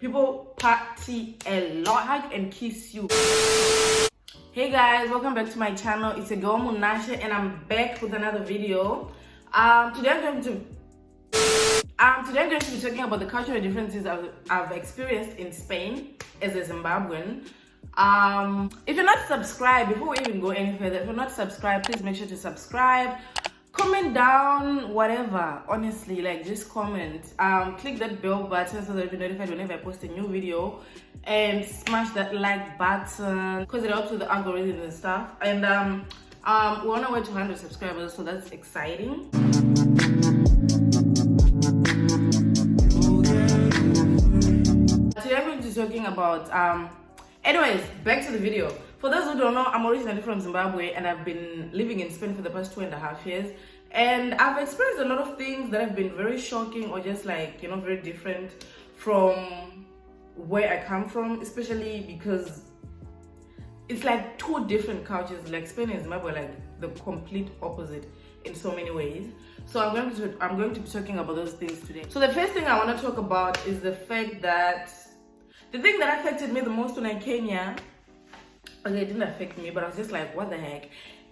People party a lot, hug and kiss you. Hey guys, welcome back to my channel. It's a girl Munasha and I'm back with another video. Today I'm going to be talking about the cultural differences I've experienced in Spain as a Zimbabwean. If you're not subscribed, before we even go any further, if you're not subscribed, please make sure to subscribe. Comment down whatever, honestly, like just comment. Click that bell button so that you'll be notified whenever I post a new video, and smash that like button because it helps with the algorithm and stuff. And we're on our way to 100 subscribers, so that's exciting. Today I'm going to be talking about anyways, back to the video. For those who don't know, I'm originally from Zimbabwe and I've been living in Spain for the past 2.5 years. And I've experienced a lot of things that have been very shocking or just like, very different from where I come from, especially because it's like two different cultures. Like Spain and Zimbabwe are like the complete opposite in so many ways. So I'm going to be talking about those things today. So the first thing I want to talk about is the fact that the thing that affected me the most when I came here, okay, it didn't affect me, but I was just like, what the heck,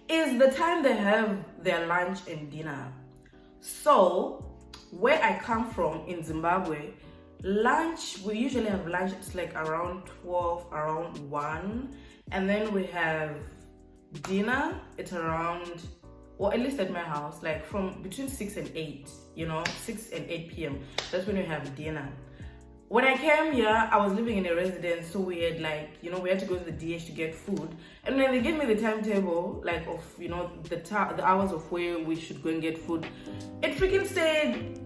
is the time they have their lunch and dinner. So where I come from in Zimbabwe, lunch, we usually have lunch, it's like around 12, around 1, and then we have dinner, it's around, or at least at my house, like from between 6 and 8, 6 and 8 p.m. That's when we have dinner. When I came here, I was living in a residence, so we had we had to go to the DH to get food. And when they gave me the timetable, like of, the hours of where we should go and get food, it freaking said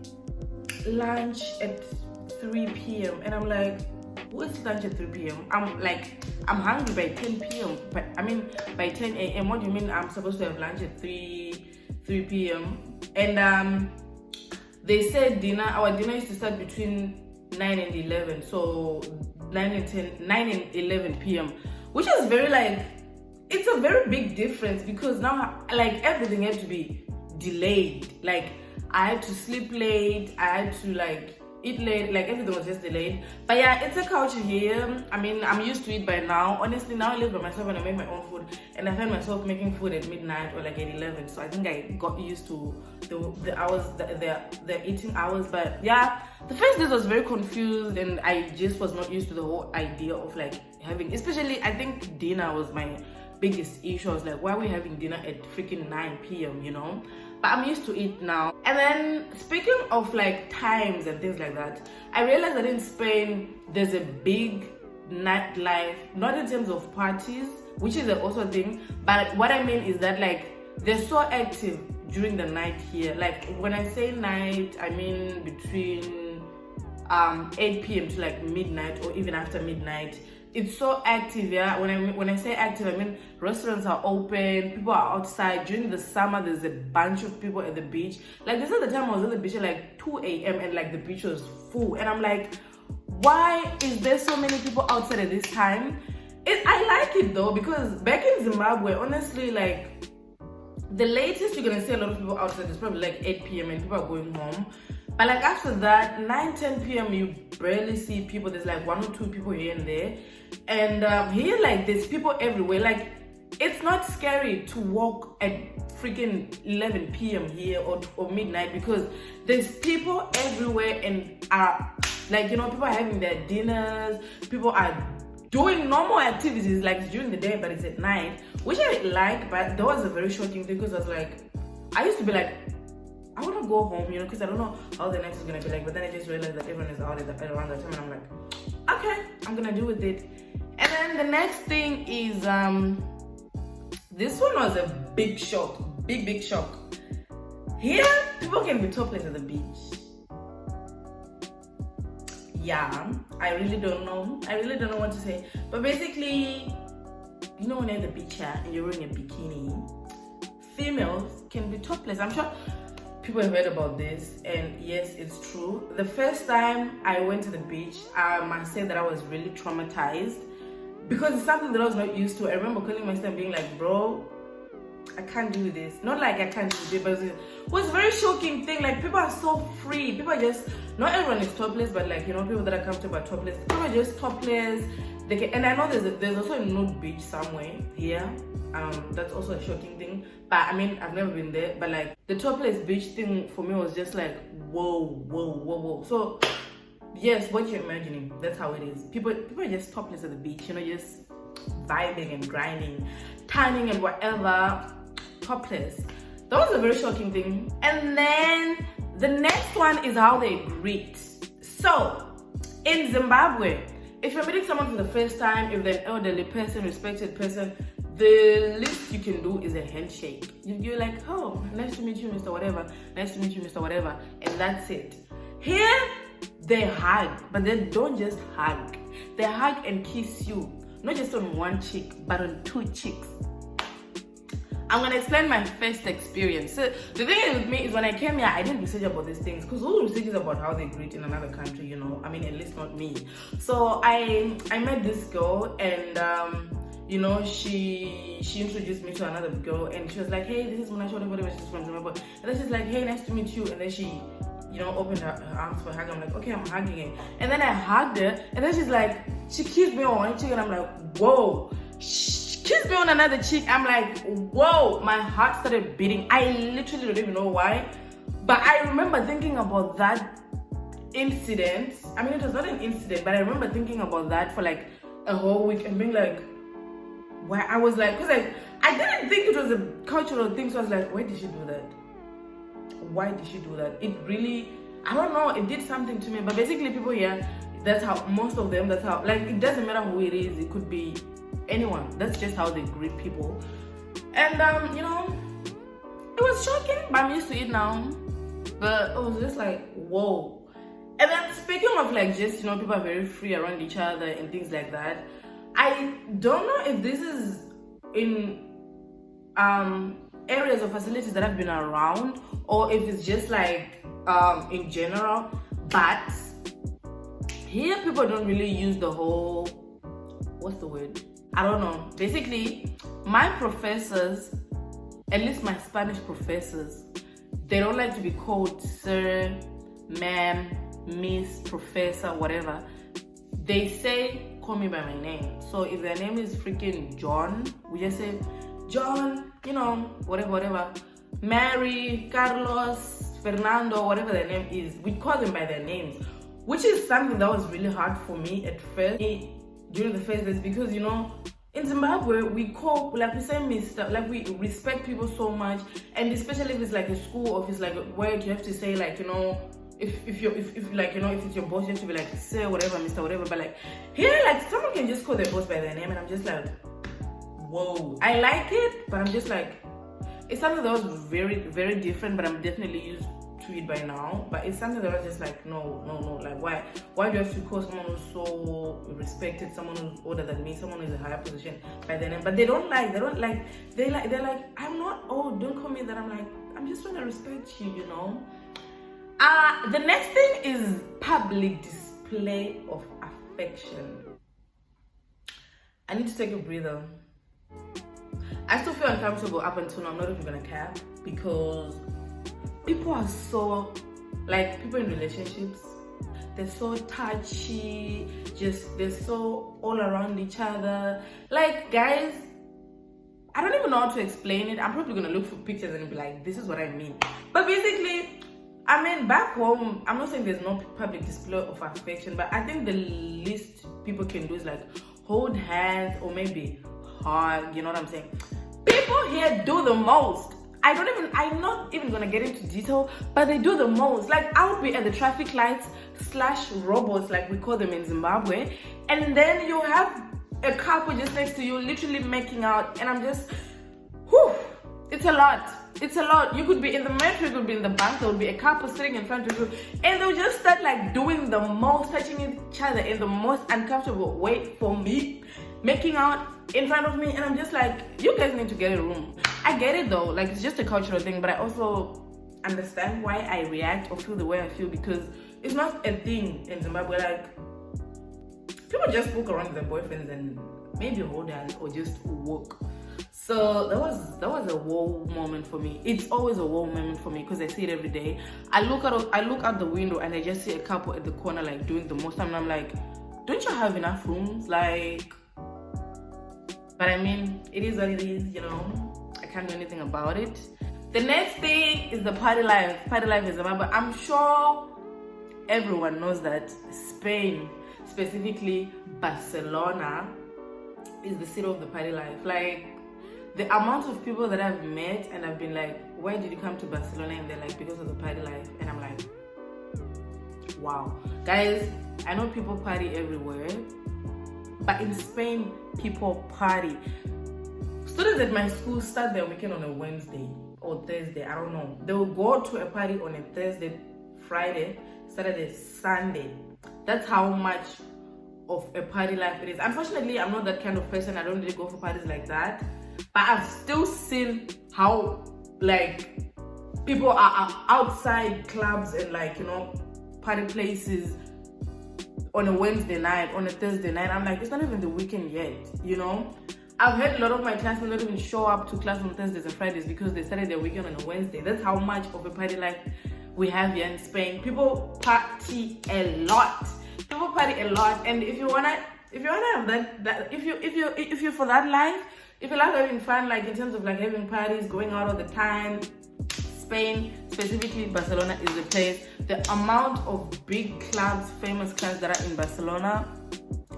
lunch at 3 p.m. And I'm like, what's lunch at 3 p.m.? I'm hungry by 10 p.m. By 10 a.m. What do you mean I'm supposed to have lunch at 3 p.m.? And they said our dinner used to start between 9 and 11, so 9 and 11 p.m., which is very it's a very big difference because now everything had to be delayed. I had to sleep late, I had to eat late, everything was just delayed. But yeah, it's a culture here. I'm used to it by now. Honestly, now I live by myself and I make my own food, and I find myself making food at midnight or at 11. So I think I got used to the hours, the eating hours. But yeah, the first days was very confused, and I just was not used to the whole idea of having, especially I think dinner was my biggest issue. I was like, why are we having dinner at freaking 9 p.m. But I'm used to it now. And then speaking of times and things like that, I realized that in Spain there's a big nightlife, not in terms of parties, which is also a thing, but what I mean is that they're so active during the night here. When I say night, I mean between 8 p.m. to midnight or even after midnight. It's so active, yeah. When I say active, I mean restaurants are open, people are outside. During the summer, there's a bunch of people at the beach. This is the time I was at the beach at 2 a.m. and the beach was full. And I'm like, why is there so many people outside at this time? I like it though, because back in Zimbabwe, honestly, the latest you're gonna see a lot of people outside is probably 8 p.m. and people are going home. But after that, 9-10 p.m. you barely see people. There's 1 or 2 people here and there. And here there's people everywhere. It's not scary to walk at freaking 11 p.m. here or midnight, because there's people everywhere, and people are having their dinners, people are doing normal activities during the day, but it's at night, which I like. But that was a very shocking thing, because I was I used to be I want to go home, because I don't know how the night is going to be but then I just realized that everyone is out around that time, and I'm like, okay, I'm going to deal with it. And then the next thing is, this one was a big shock, big shock. Here, people can be topless at the beach. Yeah, I really don't know what to say. But basically, when you're at the beach and you're wearing a bikini, females can be topless. I'm sure people have heard about this, and yes, it's true. The first time I went to the beach, I must say that I was really traumatized, because it's something that I was not used to. I remember calling my sister and being like, bro, I can't do this. Not like I can't do it, but it was a very shocking thing. Like, people are so free. People are just, not everyone is topless, but like, you know, people that are comfortable are topless. People are just topless. They can, and I know there's also a nude beach somewhere here. That's also a shocking thing. But I mean, I've never been there. But like, the topless beach thing for me was just like, whoa. So, yes, what you're imagining, that's how it is. People are just topless at the beach, you know, just vibing and grinding, tanning and whatever. Topless. That was a very shocking thing. And then the next one is how they greet. So in Zimbabwe, if you're meeting someone for the first time, if they're an elderly person, respected person, the least you can do is a handshake. You're like, oh, nice to meet you, Mr. Whatever. Nice to meet you, Mr. Whatever. And that's it. Here, they hug, but they don't just hug. They hug and kiss you, not just on one cheek, but on two cheeks. I'm gonna explain my first experience. So the thing is with me is when I came here, I didn't research about these things because who researches about how they greet in another country, you know? I mean, at least not me. So I met this girl and you know, she introduced me to another girl and she was like, hey, this is Munasha, whatever, she's from Zimbabwe. And then she's like, hey, nice to meet you. And then she, you know, opened her arms for a hug. I'm like, okay, I'm hugging her. And then I hugged her and then she's like, she kissed me on one cheek and I'm like, whoa. Kissed me on another cheek. I'm like, whoa, my heart started beating. I literally don't even know why, but I remember thinking about that incident. I mean, it was not an incident, but I remember thinking about that for like a whole week and being like, why? I was like, because I didn't think it was a cultural thing, so I was like, why did she do that? Why did she do that? It really, I don't know, it did something to me. But basically people here, that's how, most of them, that's how, like, it doesn't matter who it is, it could be anyone. That's just how they greet people. And you know, it was shocking, but I'm used to it now. But it was just like, whoa. And then speaking of like, just, you know, people are very free around each other and things like that. I don't know if this is in areas or facilities that I've been around or if it's just like in general, but here people don't really use the whole, what's the word? I don't know. Basically, my professors, at least my Spanish professors, they don't like to be called sir, ma'am, miss, professor, whatever. They say, call me by my name. So if their name is freaking John, we just say, John, you know, whatever. Mary, Carlos, Fernando, whatever their name is, we call them by their names, which is something that was really hard for me at first. During the first days, because you know, in Zimbabwe we call, like we say Mr., like we respect people so much, and especially if it's like a school or if it's like work, you have to say like, you know, if like, you know, if it's your boss, you have to be like sir, whatever, Mr., whatever. But like here, like someone can just call their boss by their name and I'm just like, whoa. I like it, but I'm just like, it's something that was very, very different, but I'm definitely used to it by now. But it's something that I was just like, no, like why do you have to call someone who's so respected, someone who's older than me, someone who's in a higher position by their name? But they're like, I'm not, oh, don't call me that. I'm like, I'm just trying to respect you, you know. The next thing is public display of affection. I need to take a breather. I still feel uncomfortable up until now. I'm not even gonna cap, because people are so, like, people in relationships, they're so touchy, just, they're so all around each other. Like, guys, I don't even know how to explain it. I'm probably gonna look for pictures and be like, this is what I mean. But basically, I mean, back home, I'm not saying there's no public display of affection, but I think the least people can do is like hold hands or maybe hug, you know what I'm saying? People here do the most. I'm not even gonna get into detail, but they do the most. Like, I would be at the traffic lights / robots, like we call them in Zimbabwe, and then you have a couple just next to you literally making out, and I'm just, whew, it's a lot. It's a lot. You could be in the metro, you could be in the bus, there would be a couple sitting in front of you, and they'll just start like doing the most, touching each other in the most uncomfortable way for me, making out in front of me, and I'm just like, you guys need to get a room. I get it though, like it's just a cultural thing, but I also understand why I react or feel the way I feel, because it's not a thing in Zimbabwe. Like, people just walk around with their boyfriends and maybe hold hands or just walk. So that was a wow moment for me. It's always a wow moment for me because I see it every day. I look out the window and I just see a couple at the corner like doing the most, and I'm like, don't you have enough rooms? Like, but I mean, it is what it is, you know. I can't do anything about it. The next thing is the party life. Party life is about, but I'm sure everyone knows that Spain, specifically Barcelona, is the city of the party life. Like, the amount of people that I've met and I've been like, why did you come to Barcelona? And they're like, because of the party life. And I'm like, wow. Guys, I know people party everywhere, but in Spain, people party. Students at my school start their weekend on a Wednesday or Thursday, I don't know. They will go to a party on a Thursday, Friday, Saturday, Sunday. That's how much of a party life it is. Unfortunately, I'm not that kind of person. I don't really go for parties like that. But I've still seen how, like, people are outside clubs and, like, you know, party places on a Wednesday night, on a Thursday night. I'm like, it's not even the weekend yet, you know? I've heard a lot of my classmates not even show up to class on Thursdays and Fridays because they started their weekend on a Wednesday. That's how much of a party life we have here in Spain. People party a lot. People party a lot, and if you wanna have that if you're for that life, if you like having fun, like in terms of like having parties, going out all the time, Spain, specifically Barcelona, is the place. The amount of big clubs, famous clubs that are in Barcelona,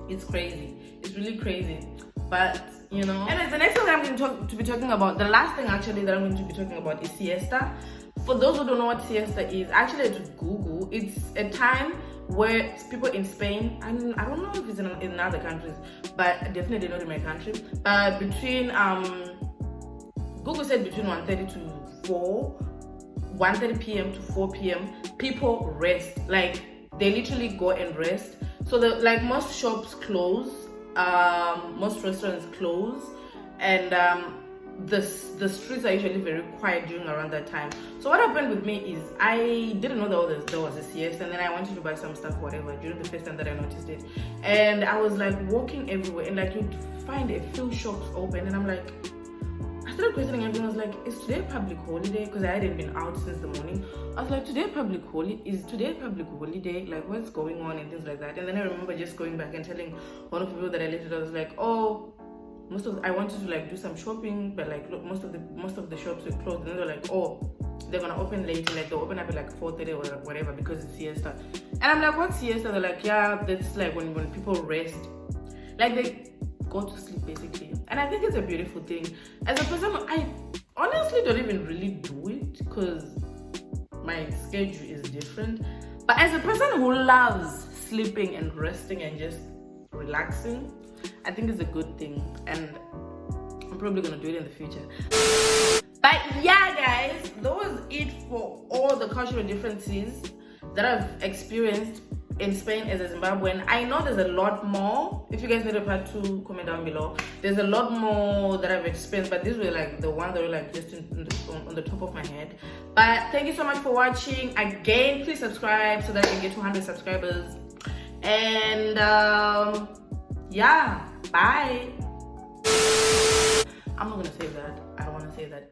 it's crazy. It's really crazy. But you know, and the next thing that I'm going to be talking about, the last thing actually that I'm going to be talking about is Siesta. For those who don't know what Siesta is, actually to Google, it's a time where people in Spain, and I don't know if it's in other countries, but definitely not in my country, but between Google said between 1:30 to 1:30 p.m. to 4 p.m. people rest. Like, they literally go and rest. So like most shops close, most restaurants close, and the streets are usually very quiet during around that time. So what happened with me is I didn't know there was a siesta, and then I wanted to buy some stuff, whatever, during the first time that I noticed it. And I was like walking everywhere, and like you'd find a few shops open, and I'm like, I started questioning everything. I was like, is today a public holiday? Because I hadn't been out since the morning. I was like, today a public holiday? Is today a public holiday? Like, what's going on and things like that. And then I remember just going back and telling one of the people that I lived with, I was like, oh, I wanted to like do some shopping, but like look, most of the shops were closed, and they were like, oh, they're gonna open later, like they'll open up at like 4:30 or whatever because it's Siesta. And I'm like, what's Siesta? They're like, yeah, that's like when people rest, like they go to sleep basically. And I think it's a beautiful thing. As a person, I honestly don't even really do it because my schedule is different. But as a person who loves sleeping and resting and just relaxing, I think it's a good thing, and I'm probably gonna do it in the future. But yeah, guys, that was it for all the cultural differences that I've experienced in Spain as a Zimbabwean. I know there's a lot more. If you guys need a part 2, comment down below. There's a lot more that I've experienced, but these were like the ones that were like just on the top of my head. But thank you so much for watching. Again, please subscribe so that I can get 200 subscribers. And yeah, bye. I'm not gonna say that. I don't want to say that.